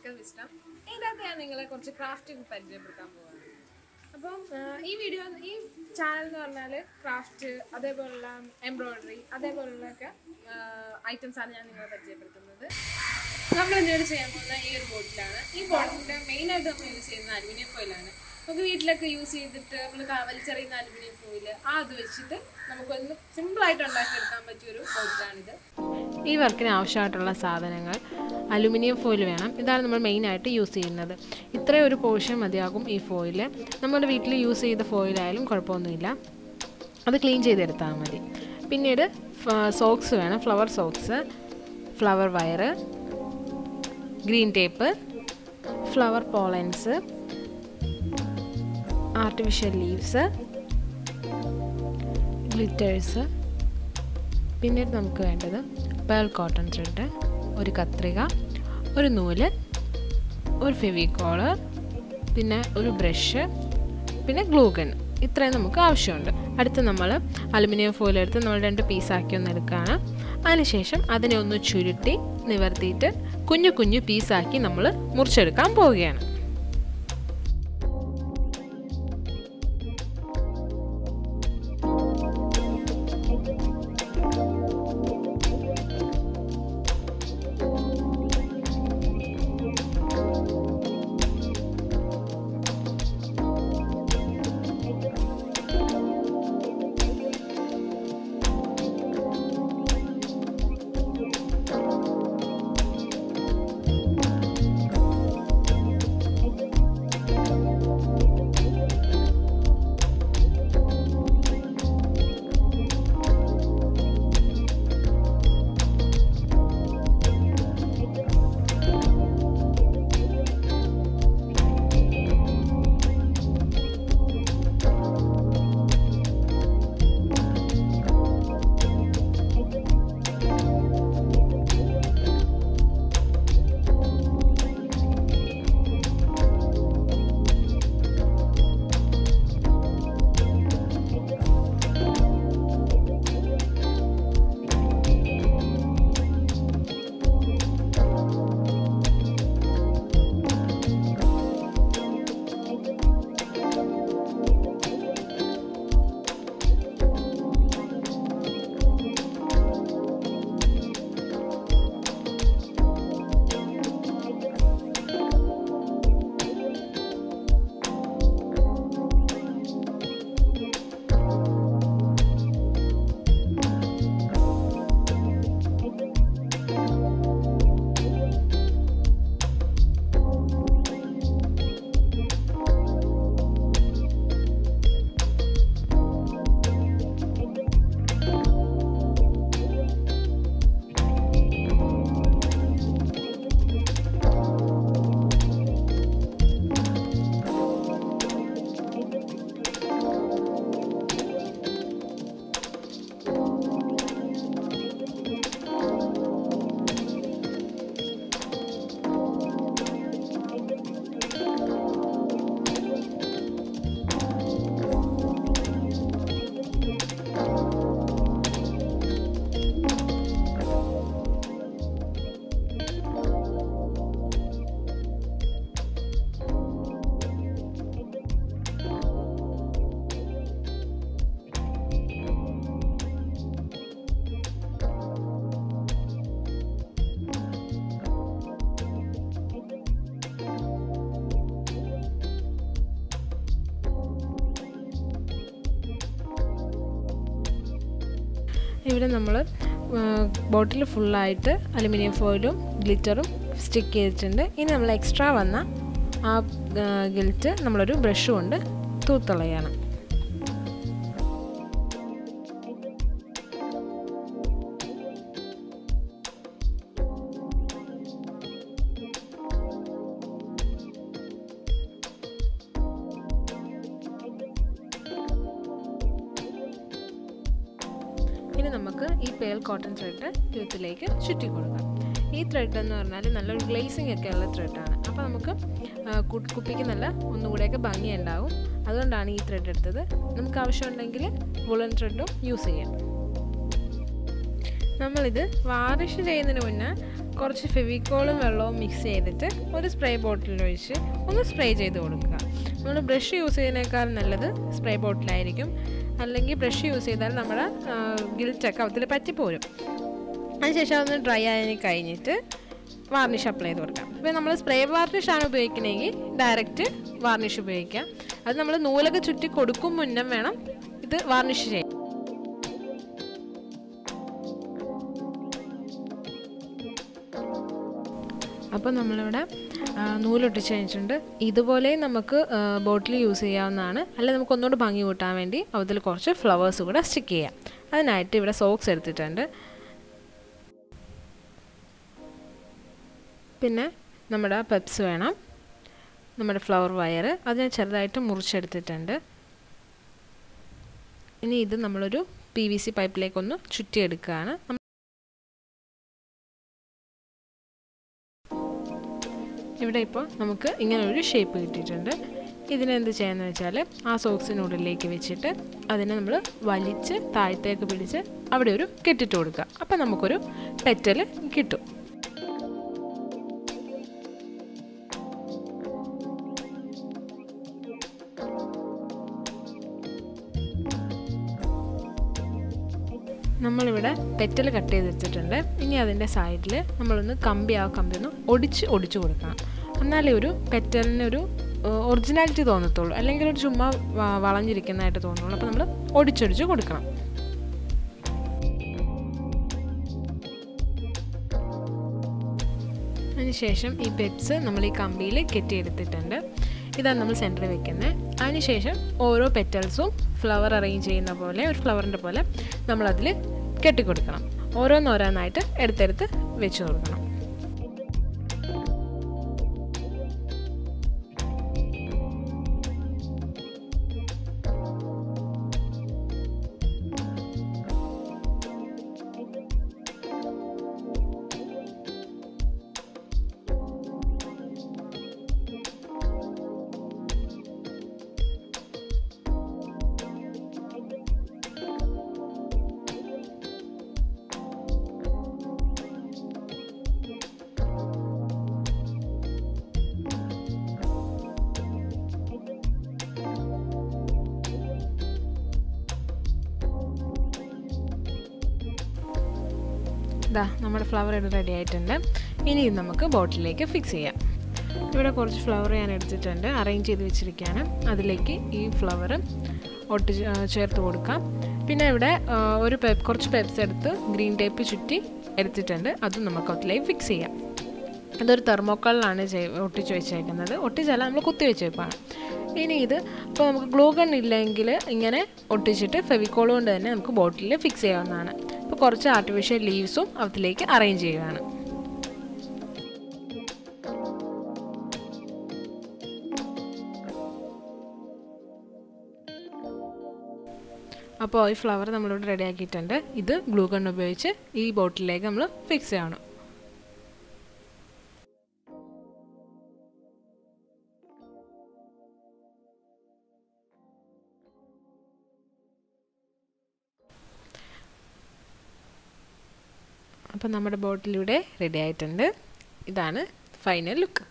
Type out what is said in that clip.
Magical Wisdom. This is crafting. This video channel craft, embroidery, items. This main item is aluminium foil. We use aluminium foil. Simple item. This work is aluminium foil. This is the main item use. This is a portion of this foil. We use the foil. That's clean. Then socks, flower socks, flower wire, green tape, flower pollens, artificial leaves, glitters. പിന്നെ നമുക്ക് വേണ്ടത് pearl cotton thread, ഒരു കത്രിക, ഒരു നൂല്, ഒരു ഫെവിക്കോൾ, പിന്നെ ഒരു ബ്രഷ്, പിന്നെ ഗ്ലൂ ഗൺ. ഇത്രയും നമുക്ക് ആവശ്യമുണ്ട്. അടുത്ത നമ്മൾ അലുമിനിയം ഫോയിൽ എടുത്ത് നമ്മൾ 2 പീസ് ആക്കി ഒന്ന് എടുക്കാനാണ്. അതിനുശേഷം അതിനെ ഒന്ന് ചുരുട്ടി നിവർത്തിയിട്ട് കുഞ്ഞു കുഞ്ഞു പീസ് ആക്കി നമ്മൾ മുറിച്ചെടുക്കാൻ പോവുകയാണ്. ഇവിടെ നമ്മൾ ബോട്ടിൽ ഫുൾ ആയിട്ട് അലുമിനിയം ഫോയിലും ഗ്ലിറ്ററും സ്റ്റിക്ക് ചെയ്തിട്ടുണ്ട്. ഇനി നമ്മൾ എക്സ്ട്രാ വന്ന ആ ഗിൽറ്റ് നമ്മളൊരു ബ്രഷ് കൊണ്ട് തൂത്തളയാണ്. ഇനി നമുക്ക് ഈ പേൾ കോട്ടൺ ത്രെഡ് യൂത്തിലേക്ക് ചുറ്റി കൊടുക്കാം. ഈ ത്രെഡ് എന്ന് പറഞ്ഞാൽ നല്ലൊരു ഗ്ലേസിംഗ് ഒക്കെ ഉള്ള ത്രെഡാണ്. അപ്പോൾ നമുക്ക് കുപ്പിക്ക് നല്ല ഒന്നുകൂടെയൊക്കെ ഭംഗിയുണ്ടാവും. അതുകൊണ്ടാണ് ഈ ത്രെഡ് എടുത്തത്. നമുക്ക് ആവശ്യമുണ്ടെങ്കിൽ വുളൻ ത്രെഡും യൂസ് ചെയ്യാം. നമ്മളിത് വാർണിഷ് ചെയ്യുന്നതിന് മുന്നേ കുറച്ച് ഫെവിക്കോളും വെള്ളവും മിക്സ് ചെയ്തിട്ട് ഒരു സ്പ്രേ ബോട്ടിലിൽ ഒഴിച്ച് ഒന്ന് സ്പ്രേ ചെയ്ത് കൊടുക്കുക. നമ്മൾ ബ്രഷ് യൂസ് ചെയ്യുന്നതിനേക്കാൾ നല്ലത് സ്പ്രേ ബോട്ടിലായിരിക്കും. അല്ലെങ്കിൽ ബ്രഷ് യൂസ് ചെയ്താൽ നമ്മുടെ ഗിൽറ്റൊക്കെ അതിൽ പറ്റിപ്പോരും. അതിനുശേഷം അതൊന്ന് ഡ്രൈ ആയതിന് കഴിഞ്ഞിട്ട് വാർണിഷ് അപ്ലൈ ചെയ്ത് കൊടുക്കാം. ഇപ്പോൾ നമ്മൾ സ്പ്രേ വാർണിഷാണ് ഉപയോഗിക്കുന്നതെങ്കിൽ ഡയറക്റ്റ് വാർണിഷ് ഉപയോഗിക്കാം. അത് നമ്മൾ നൂലൊക്കെ ചുറ്റി കൊടുക്കും മുന്നേ വേണം ഇത് വാർണിഷ് ചെയ്യാൻ. അപ്പോൾ നമ്മളിവിടെ നൂലൊട്ടിച്ച് കഴിഞ്ഞിട്ടുണ്ട്. ഇതുപോലെ നമുക്ക് ബോട്ടിൽ യൂസ് ചെയ്യാവുന്നതാണ്. അല്ലെങ്കിൽ നമുക്ക് ഒന്നുകൂടി ഭംഗി കൂട്ടാൻ വേണ്ടി അതിൽ കുറച്ച് ഫ്ലവേഴ്സ് കൂടെ സ്റ്റിക്ക് ചെയ്യാം. അതിനായിട്ട് ഇവിടെ സോക്സ് എടുത്തിട്ടുണ്ട്. പിന്നെ നമ്മുടെ പെപ്സ് വേണം, നമ്മുടെ ഫ്ലവർ വയർ അത് ഞാൻ ചെറുതായിട്ട് മുറിച്ചെടുത്തിട്ടുണ്ട്. ഇനി ഇത് നമ്മളൊരു PVC പൈപ്പിലേക്കൊന്ന് ചുറ്റിയെടുക്കുകയാണ്. ഇവിടെ ഇപ്പോൾ നമുക്ക് ഇങ്ങനൊരു ഷേപ്പ് കിട്ടിയിട്ടുണ്ട്. ഇതിനെന്ത് ചെയ്യാന്ന് വെച്ചാൽ ആ സോക്സിനുള്ളിലേക്ക് വെച്ചിട്ട് അതിനെ നമ്മൾ വലിച്ച് താഴത്തേക്ക് പിടിച്ച് അവിടെ ഒരു കെട്ടിട്ട് കൊടുക്കുക. അപ്പം നമുക്കൊരു പെറ്റൽ കിട്ടും. നമ്മളിവിടെ പെറ്റൽ കട്ട് ചെയ്ത് വെച്ചിട്ടുണ്ട്. ഇനി അതിൻ്റെ സൈഡിൽ നമ്മളൊന്ന് കമ്പി ഒന്ന് ഒടിച്ച് കൊടുക്കണം. എന്നാലേ ഒരു പെറ്റലിനൊരു ഒറിജിനാലിറ്റി തോന്നത്തുള്ളൂ. അല്ലെങ്കിൽ ഒരു ചുമ്മാ വളഞ്ഞിരിക്കുന്നതായിട്ട് തോന്നുള്ളൂ. അപ്പോൾ നമ്മൾ ഒടിച്ചൊടിച്ച് കൊടുക്കണം. അതിനുശേഷം ഈ പെപ്സ് നമ്മൾ ഈ കമ്പിയിൽ കെട്ടിയെടുത്തിട്ടുണ്ട്. ഇതാണ് നമ്മൾ സെൻറ്ററിൽ വെക്കുന്നത്. അതിനുശേഷം ഓരോ പെറ്റൽസും ഫ്ലവർ അറേഞ്ച് ചെയ്യുന്ന പോലെ ഒരു ഫ്ലവറിൻ്റെ പോലെ നമ്മളതിൽ കെട്ടിക്കൊടുക്കണം. ഓരോന്നോരോന്നായിട്ട് എടുത്തെടുത്ത് വെച്ച് കൊടുക്കണം. ഇതാ നമ്മുടെ ഫ്ലവർ റെഡി ആയിട്ടുണ്ട്. ഇനി ഇത് നമുക്ക് ബോട്ടിലേക്ക് ഫിക്സ് ചെയ്യാം. ഇവിടെ കുറച്ച് ഫ്ലവർ ഞാൻ എടുത്തിട്ടുണ്ട്, അറേഞ്ച് ചെയ്ത് വെച്ചിരിക്കുകയാണ്. അതിലേക്ക് ഈ ഫ്ലവർ ചേർത്ത് കൊടുക്കാം. പിന്നെ ഇവിടെ കുറച്ച് പെപ്സ് എടുത്ത് ഗ്രീൻ ടേപ്പ് ചുറ്റി എടുത്തിട്ടുണ്ട്. അതും നമുക്ക് അതിലേക്ക് ഫിക്സ് ചെയ്യാം. ഇതൊരു തെർമോക്കോളിലാണ് ഒട്ടിച്ച് വെച്ചേക്കുന്നത്. ഒട്ടിച്ചല്ല, നമ്മൾ കുത്തി വെച്ചേക്കാണ്. ഇനി ഇത് ഇപ്പോൾ നമുക്ക് ഗ്ലൂ ഗൺ ഇല്ലെങ്കിൽ ഇങ്ങനെ ഒട്ടിച്ചിട്ട് ഫെവിക്കോൾ കൊണ്ട് തന്നെ നമുക്ക് ബോട്ടിലിൽ ഫിക്സ് ചെയ്യാവുന്നതാണ്. ഇപ്പോൾ കുറച്ച് ആർട്ടിഫിഷ്യൽ ലീവ്സും അതിലേക്ക് അറേഞ്ച് ചെയ്യുകയാണ്. അപ്പോൾ ഈ ഫ്ലവർ നമ്മളിവിടെ റെഡി ആക്കിയിട്ടുണ്ട്. ഇത് ഗ്ലൂ ഗൺ ഉപയോഗിച്ച് ഈ ബോട്ടിലേക്ക് നമ്മൾ ഫിക്സ് ചെയ്യണം. അപ്പോൾ നമ്മുടെ ബോട്ടിലൂടെ റെഡി ആയിട്ടുണ്ട്. ഇതാണ് ഫൈനൽ ലുക്ക്.